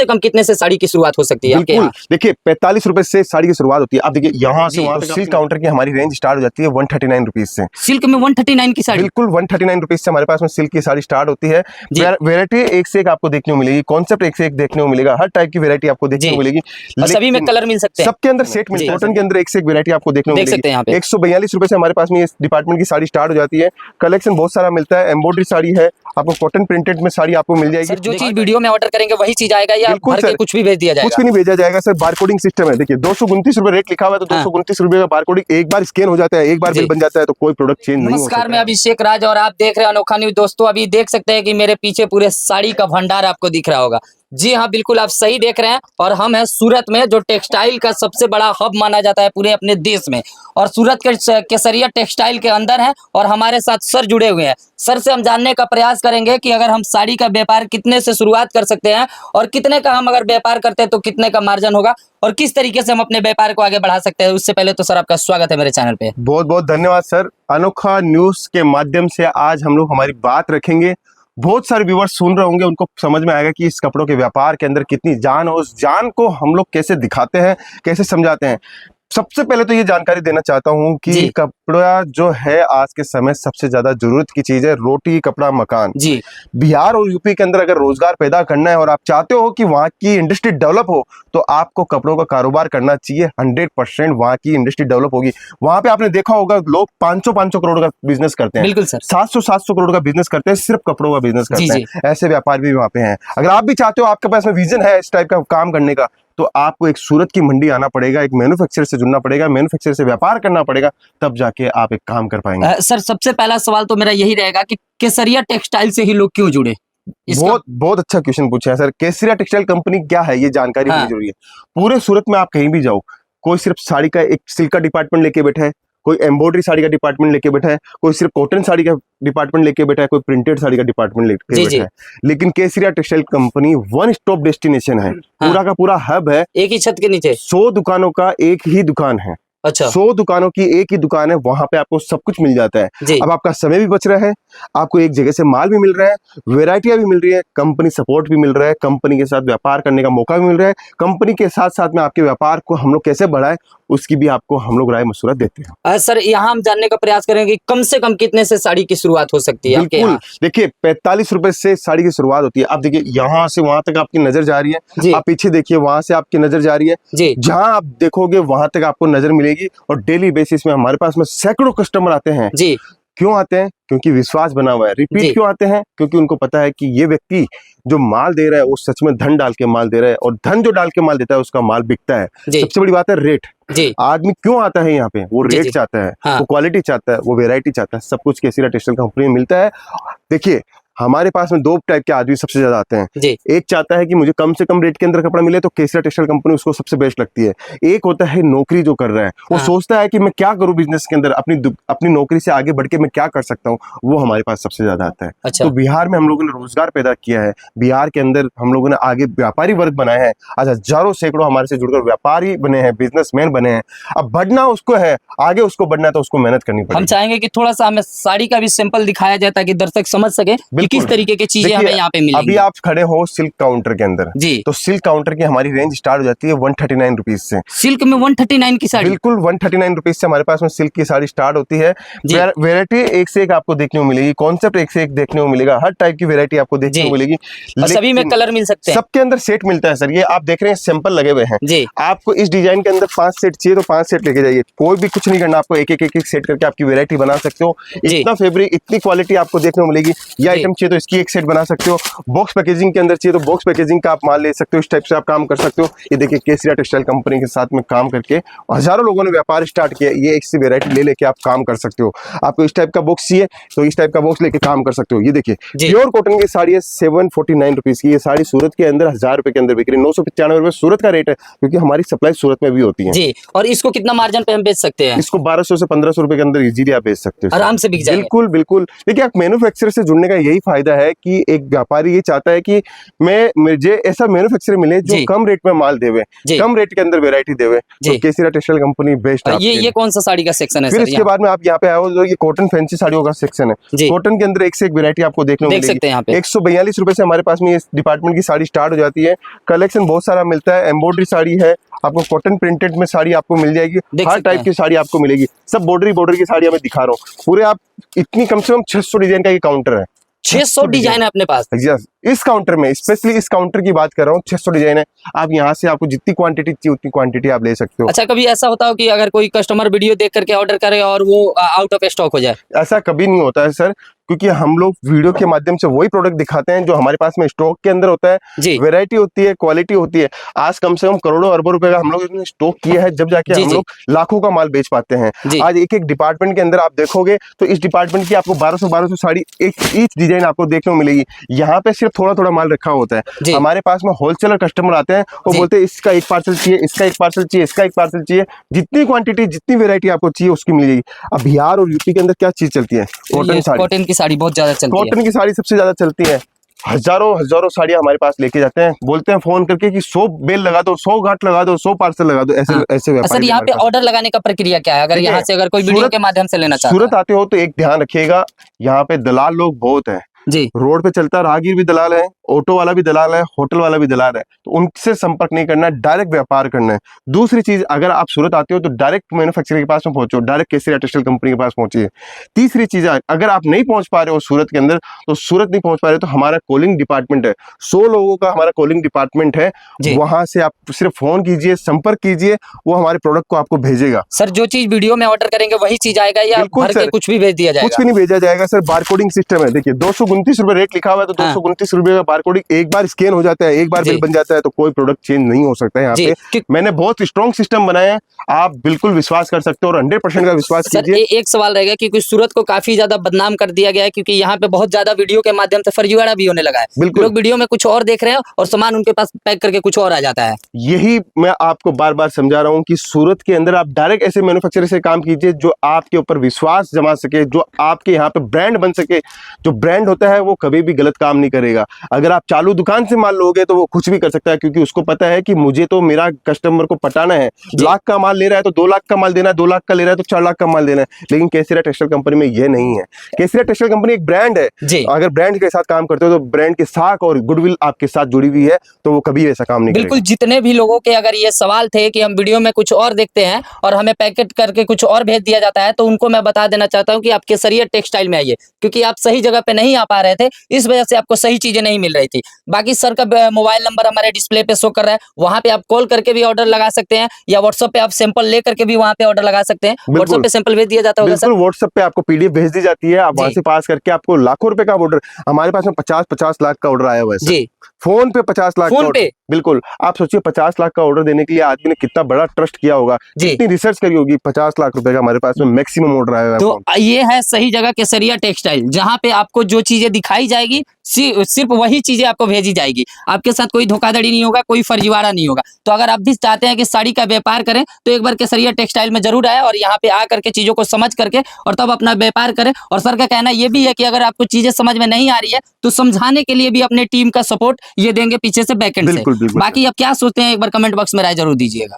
से कम कितने से साड़ी की शुरुआत हो सकती है आपके यहाँ? देखिए 45 रुपए से साड़ी की शुरुआत होती है। आप देखिए यहाँ से वहाँ तक सिल्क काउंटर की हमारी रेंज स्टार्ट हो जाती है 139 रुपीज से। सिल्क में 139 की साड़ी? बिल्कुल 139 रुपीज से हमारे पास में सिल्क की साड़ी स्टार्ट होती है। वेरायटी एक से एक आपको देखने को मिलेगी, कॉन्सेप्ट एक से एक देखने को मिलेगा, हर टाइप की वेरायटी आपको देखने को मिलेगी। सभी में कलर मिल सकते हैं, सबके अंदर सेट मिलता है, कॉटन के अंदर एक से एक वेरायटी आपको देखने को मिलेगी। 142 रुपए से हमारे पास में इस डिपार्टमेंट की साड़ी स्टार्ट हो जाती है। कलेक्शन बहुत सारा मिलता है, एम्ब्रॉयडरी साड़ी है, आपको कॉटन प्रिंटेड में साड़ी आपको मिल जाएगी। सर जो चीज वीडियो में ऑर्डर करेंगे वही चीज आएगा या भर के कुछ भी भेज दिया जाएगा? कुछ भी नहीं भेजा जाएगा सर, बारकोडिंग सिस्टम है। देखिए 229 रुपए रेट लिखा हुआ है तो 229 रुपए का बारकोडिंग एक बार स्कैन हो जाता है, एक बार बिल बन जाता है, तो कोई प्रोडक्ट चेंज नहीं हो सकता। नमस्कार, मैं अभिषेक राज और आप देख रहे हैं अनोखा न्यूज। दोस्तों अभी देख सकते हैं कि मेरे पीछे पूरे साड़ी का भंडार आपको दिख रहा होगा। जी हाँ, बिल्कुल आप सही देख रहे हैं। और हम हैं सूरत में, जो टेक्सटाइल का सबसे बड़ा हब माना जाता है पूरे अपने देश में। और सूरत के केसरिया टेक्सटाइल के अंदर है और हमारे साथ सर जुड़े हुए हैं। सर से हम जानने का प्रयास करेंगे कि अगर हम साड़ी का व्यापार कितने से शुरुआत कर सकते हैं और कितने का हम अगर व्यापार करते हैं तो कितने का मार्जिन होगा और किस तरीके से हम अपने व्यापार को आगे बढ़ा सकते हैं। उससे पहले तो सर आपका स्वागत है मेरे चैनल पे। बहुत बहुत धन्यवाद सर। अनोखा न्यूज के माध्यम से आज हम लोग हमारी बात रखेंगे। बहुत सारे व्यूअर्स सुन रहे होंगे, उनको समझ में आएगा कि इस कपड़ों के व्यापार के अंदर कितनी जान है, उस जान को हम लोग कैसे दिखाते हैं, कैसे समझाते हैं। सबसे पहले तो ये जानकारी देना चाहता हूँ कि कपड़ा जो है आज के समय सबसे ज्यादा जरूरत की चीज है। रोटी कपड़ा मकान। जी। बिहार और यूपी के अंदर अगर रोजगार पैदा करना है और आप चाहते हो कि वहाँ की इंडस्ट्री डेवलप हो तो आपको कपड़ों का कारोबार करना चाहिए। 100% वहाँ की इंडस्ट्री डेवलप होगी। वहाँ पे आपने देखा होगा लोग 500 करोड़ का बिजनेस करते हैं। बिल्कुल सर। 700 करोड़ का बिजनेस करते हैं, सिर्फ कपड़ों का बिजनेस करते हैं। ऐसे व्यापार भी वहाँ पे हैं। अगर आप भी चाहते हो, आपके पास में विजन है इस टाइप का काम करने का, तो आपको एक सूरत की मंडी आना पड़ेगा, एक मैन्युफैक्चरर से जुड़ना पड़ेगा, मैन्युफैक्चरर से व्यापार करना पड़ेगा, तब जाके आप एक काम कर पाएंगे। सर सबसे पहला सवाल तो मेरा यही रहेगा कि केसरिया टेक्सटाइल से ही लोग क्यों जुड़े? बहुत अच्छा क्वेश्चन पूछा है सर। केसरिया टेक्सटाइल कंपनी क्या है, ये जानकारी होनी जरूरी है। पूरे सूरत में आप कहीं भी जाओ, कोई सिर्फ साड़ी का एक सिल्क का डिपार्टमेंट लेके बैठा है, कोई एम्ब्रॉयडरी साड़ी का डिपार्टमेंट लेके बैठा है, कोई सिर्फ कॉटन साड़ी का डिपार्टमेंट लेके बैठा है, कोई प्रिंटेड साड़ी का डिपार्टमेंट लेके बैठा है। लेकिन Kesariya textile company one stop destination है। पूरा का पूरा हब है, एक ही छत के नीचे 100 दुकानों का एक ही दुकान है। अच्छा। 100 दुकानों की एक ही दुकान है, वहां पे आपको सब कुछ मिल जाता है। अब आपका समय भी बच रहा है, आपको एक जगह से माल भी मिल रहा है, वैरायटियां भी मिल रही है, कंपनी सपोर्ट भी मिल रहा है, कंपनी के साथ व्यापार करने का मौका भी मिल रहा है। कंपनी के साथ साथ में आपके व्यापार को हम लोग कैसे बढ़ाएं उसकी भी आपको हम लोग राय मशवरा देते हैं। सर यहाँ हम जानने का प्रयास करेंगे कि कम से कम कितने से साड़ी की शुरुआत हो सकती है आपके यहाँ? देखिए 45 रुपए से साड़ी की शुरुआत होती है। आप देखिए यहाँ से वहां तक आपकी नजर जा रही है, आप पीछे देखिए वहां से आपकी नजर जा रही है, जहां आप देखोगे वहां तक आपको नजर मिलेगी। और डेली बेसिस में हमारे पास में सैकड़ों कस्टमर आते हैं। जी। क्यों आते हैं? क्योंकि विश्वास बना हुआ है। रिपीट क्यों आते हैं? क्योंकि उनको पता है कि ये व्यक्ति जो माल दे रहा है वो सच में धन डाल के माल दे रहा है, और धन जो डाल के माल देता है उसका माल बिकता है। सबसे बड़ी बात है रेट। आदमी क्यों आता है यहाँ पे? वो रेट चाहता है, वो क्वालिटी चाहता है, वो वेरायटी चाहता है। सब कुछ केसरिया टेक्सटाइल कंपनी में मिलता है। देखिए हमारे पास में दो टाइप के आदमी सबसे ज्यादा आते हैं। एक चाहता है कि मुझे कम से कम रेट के अंदर कपड़ा मिले, तो केसरिया टेक्सटाइल कंपनी उसको सबसे बेस्ट लगती है। एक होता है नौकरी जो कर रहा है, वो सोचता है कि मैं क्या करूं बिजनेस के अंदर, अपनी नौकरी से आगे बढ़ के मैं क्या कर सकता हूं, वो हमारे पास सबसे ज्यादा आता है। अच्छा। तो बिहार में हम लोगों ने रोजगार पैदा किया है, बिहार के अंदर हम लोगों ने आगे व्यापारी वर्ग बनाए हैं। आज हजारों सैकड़ों हमारे से जुड़कर व्यापारी बने हैं, बिजनेसमैन बने हैं। अब बढ़ना उसको है, आगे उसको बढ़ना है, तो उसको मेहनत करनी पड़ेगी। हम चाहेंगे कि थोड़ा सा हमें साड़ी का भी सैंपल दिखाया जाए ताकि दर्शक समझ सके कि किस तरीके की चीजें हमें यहाँ पे मिलेंगी। अभी आप खड़े हो सिल्क काउंटर के अंदर, तो सिल्क काउंटर की हमारी रेंज स्टार्ट हो जाती है 139 रुपीज से। सिल्क में 139 की साड़ी? बिल्कुल 139 रुपीज से हमारे पास में सिल्क की साड़ी स्टार्ट होती है। वेरायटी एक से एक आपको देखने को मिलेगी, कॉन्सेप्ट एक से एक देखने को मिलेगा, हर टाइप की वेरायटी आपको देखने को मिलेगी। सभी में कलर मिल सकते हैं, सबके अंदर सेट मिलता है सर। ये आप देख रहे हैं सैंपल लगे हुए हैं। आपको इस डिजाइन के अंदर 5 सेट चाहिए तो 5 सेट लेके जाइए। कोई भी कुछ नहीं करना, आपको एक एक सेट करके आपकी वेरायटी बना सकते हो। इतना फैब्रिक, इतनी क्वालिटी आपको देखने को मिलेगी। ये आइटम चाहिए तो इसकी एक सेट बना सकते हो। बॉक्स पैकेजिंग के अंदर चाहिए तो बॉक्स पैकेजिंग का आप माल ले सकते हो। इस टाइप से आप काम कर सकते हो। ये देखिए केसरिया टेक्सटाइल कंपनी के साथ में काम करके हजारों लोगों ने व्यापार स्टार्ट किया। ये एक सी वेरायटी ले लेके आप काम कर सकते हो। आपको इस टाइप का बॉक्स चाहिए तो इस टाइप का बॉक्स लेके काम कर सकते हो। ये देखिए प्योर कॉटन की साड़ी है 749 रुपीज की। ये साड़ी सूरत के अंदर 1000 रुपए के अंदर बिक रही है। 995 रुपए सूरत का रेट है, क्योंकि हमारी सप्लाई सूरत में भी होती है जी। और इसको कितना मार्जिन पे हम बेच सकते हैं? इसको 1200 से 1500 रुपए के अंदर इजीली आप बेच सकते हो, आराम से बिक जाएगा। बिल्कुल बिल्कुल। देखिए आप मैन्युफैक्चरर से जुड़ने का यही फायदा है कि एक व्यापारी ये चाहता है कि मुझे ऐसा मैन्युफैक्चरर मिले जो कम रेट में माल देवे, कम रेट के अंदर वेरायटी देवे। तो केसरिया टेक्सटाइल कंपनी बेस्ट है। ये कौन सा साड़ी का सेक्शन है? फिर इसके बाद में आप यहाँ पे आए हो, ये कॉटन फैंसी साड़ियों का सेक्शन है। कॉटन के अंदर एक से एक वेरायटी आपको देखने को मिलेगी। 142 रुपए से हमारे पास में इस डिपार्टमेंट की साड़ी स्टार्ट हो जाती है। कलेक्शन बहुत सारा मिलता है। एम्ब्रॉयडरी साड़ी है, आपको कॉटन प्रिंटेड में साड़ी आपको मिल जाएगी, हर टाइप की साड़ी आपको मिलेगी। सब बॉर्डर की साड़ी मैं दिखा रहा हूँ पूरे। आप इतनी कम से कम 600 डिजाइन का ये काउंटर है। 600 डिजाइन है अपने पास? यस, इस काउंटर में स्पेशली इस काउंटर की बात कर रहा हूँ। 600 डिजाइन है। आप यहाँ से आपको जितनी क्वांटिटी चाहिए उतनी क्वांटिटी आप ले सकते हो। अच्छा, कभी ऐसा होता हो कि अगर कोई कस्टमर वीडियो देख करके ऑर्डर करे और वो आउट ऑफ स्टॉक हो जाए? ऐसा कभी नहीं होता है सर, क्योंकि हम लोग वीडियो के माध्यम से वही प्रोडक्ट दिखाते हैं जो हमारे पास में स्टॉक के अंदर होता है। वैरायटी होती है, क्वालिटी होती है। आज कम से कम करोड़ों अरबों रुपए का हम लोग इसमें स्टॉक किया है, जब जाके हम लोग लाखों का माल बेच पाते हैं। आज एक एक डिपार्टमेंट के अंदर आप देखोगे तो इस डिपार्टमेंट की आपको 1200 साड़ी ईच डिजाइन आपको देखने को मिलेगी। यहाँ पे सिर्फ थोड़ा थोड़ा माल रखा होता है। हमारे पास में होलसेलर कस्टमर आते हैं, वो बोलते हैं इसका एक पार्सल चाहिए, इसका एक पार्सल चाहिए, इसका एक पार्सल चाहिए। जितनी क्वांटिटी जितनी वेरायटी आपको चाहिए उसकी मिल जाएगी। अब बिहार और यूपी के अंदर क्या चीज चलती है? कॉटन साड़ी। कॉटन की साड़ी बहुत ज्यादा चलती है। कॉटन की साड़ी सबसे ज्यादा चलती है। हजारों साड़ियां हमारे पास लेके जाते हैं। बोलते हैं फोन करके कि 100 बेल लगा दो, 100 गांठ लगा दो, 100 पार्सल लगा दो। ऐसे सर, यहाँ पे ऑर्डर लगाने का प्रक्रिया क्या है? अगर यहाँ से अगर कोई वीडियो के माध्यम से लेना चाहता है, सूरत आते हो तो एक ध्यान रखिएगा, यहाँ पे दलाल लोग बहुत है जी। रोड पे चलता राहगीर भी दलाल है, ऑटो वाला भी दलाल है, होटल वाला भी दलाल है। तो उनसे संपर्क नहीं करना है, डायरेक्ट व्यापार करना है। दूसरी चीज, अगर आप सूरत आते हो तो डायरेक्ट मैन्युफैक्चरर के पास में पहुंचो, डायरेक्ट केसरिया टेक्सटाइल कंपनी के पास पहुंचिए। तीसरी चीज, अगर आप नहीं पहुंच पा रहे हो सूरत के अंदर, तो सूरत नहीं पहुंच पा रहे तो हमारा कॉलिंग डिपार्टमेंट है। 100 लोगों का हमारा कॉलिंग डिपार्टमेंट है। वहां से आप सिर्फ फोन कीजिए, संपर्क कीजिए, वो हमारे प्रोडक्ट को आपको भेजेगा। सर, जो चीज वीडियो में ऑर्डर करेंगे वही चीज आएगा या भर के कुछ भी भेज दिया जाएगा? कुछ भी नहीं भेजा जाएगा सर, बारकोडिंग सिस्टम है। देखिए 229 रुपए रेट लिखा हुआ है, तो 229 रुपए का बारकोडिंग एक बार स्कैन हो जाता है, एक बार बिल बन जाता है, तो कोई प्रोडक्ट चेंज नहीं हो सकता है। यहाँ पे मैंने बहुत स्ट्रॉन्ग सिस्टम बनाया है, आप बिल्कुल विश्वास कर सकते हो और 100% का विश्वास कीजिए। एक सवाल रहेगा कि सूरत को काफी ज्यादा बदनाम कर दिया गया है, क्योंकि यहाँ पे बहुत ज्यादा वीडियो के माध्यम से फर्जीवाड़ा भी होने लगा है। लोग वीडियो में कुछ और देख रहे हैं और सामान उनके पास पैक करके कुछ और आ जाता है। यही मैं आपको बार बार समझा रहा हूँ कि सूरत के अंदर आप डायरेक्ट ऐसे मैन्युफैक्चरर से काम कीजिए जो आपके ऊपर विश्वास जमा सके, जो आपके यहाँ पे ब्रांड बन सके। जो ब्रांड होता है वो कभी भी गलत काम नहीं करेगा। अगर आप चालू दुकान से माल लोगे तो वो कुछ भी कर सकता है, क्योंकि उसको पता है कि मुझे तो मेरा कस्टमर को पटाना है। लाख का माल ले रहा है तो 2 लाख का माल देना है, 2 लाख का ले रहा है तो 4 लाख का माल देना है। लेकिन केसरिया टेक्सटाइल कंपनी में ये नहीं है। केसरिया टेक्सटाइल कंपनी एक ब्रांड है। अगर ब्रांड के साथ काम करते हो तो ब्रांड के साख और गुडविल आपके साथ जुड़ी हुई है, तो वो कभी ऐसा काम नहीं करेगा। बिल्कुल। जितने भी लोगों के अगर ये सवाल थे कि हम वीडियो में कुछ और देखते हैं और हमें पैकेट करके कुछ और भेज दिया जाता है, तो उनको मैं बता देना चाहता हूं कि आप केसरिया टेक्सटाइल में आइए, क्योंकि आप सही जगह पे नहीं आ पा रहे थे, इस वजह से आपको सही चीजें नहीं मिल रही थी। बाकी सर का मोबाइल नंबर हमारे डिस्प्ले पे शो कर रहा है, वहां पे आप कॉल करके भी ऑर्डर लगा सकते हैं, या व्हाट्सएप पे आप सैंपल ले करके भी वहां पे ऑर्डर लगा सकते हैं। व्हाट्सएप पे सैंपल भेज दिया जाता होगा सर? व्हाट्सएप पे आपको पीडीएफ भेज दी जाती है, आप वहां से पास करके आपको लाखों रुपए का ऑर्डर, हमारे पास में 50 लाख का ऑर्डर आया हुआ है जी। फोन पे 50 लाख फोन पे? बिल्कुल। आप सोचिए 50 लाख का ऑर्डर देने के लिए आदमी ने कितना बड़ा ट्रस्ट किया होगा, कितनी रिसर्च करी होगी। 50 लाख रुपए का हमारे पास में मैक्सिमम ऑर्डर आया है। तो ये है सही जगह केसरिया टेक्सटाइल, जहां पे आपको जो चीजें दिखाई जाएगी सिर्फ वही चीजें आपको भेजी जाएगी। आपके साथ कोई धोखाधड़ी नहीं होगा, कोई फर्जीवाड़ा नहीं होगा। तो अगर आप भी चाहते हैं कि साड़ी का व्यापार करें तो एक बार केसरिया टेक्सटाइल में जरूर आए और यहाँ पे आ करके चीजों को समझ करके और तब अपना व्यापार करें। और सर का कहना ये भी है कि अगर आपको चीजें समझ में नहीं आ रही है तो समझाने के लिए भी अपने टीम का सपोर्ट ये देंगे पीछे से, बैकएंड से। बाकी आप क्या सोचते हैं एक बार कमेंट बॉक्स में राय जरूर दीजिएगा।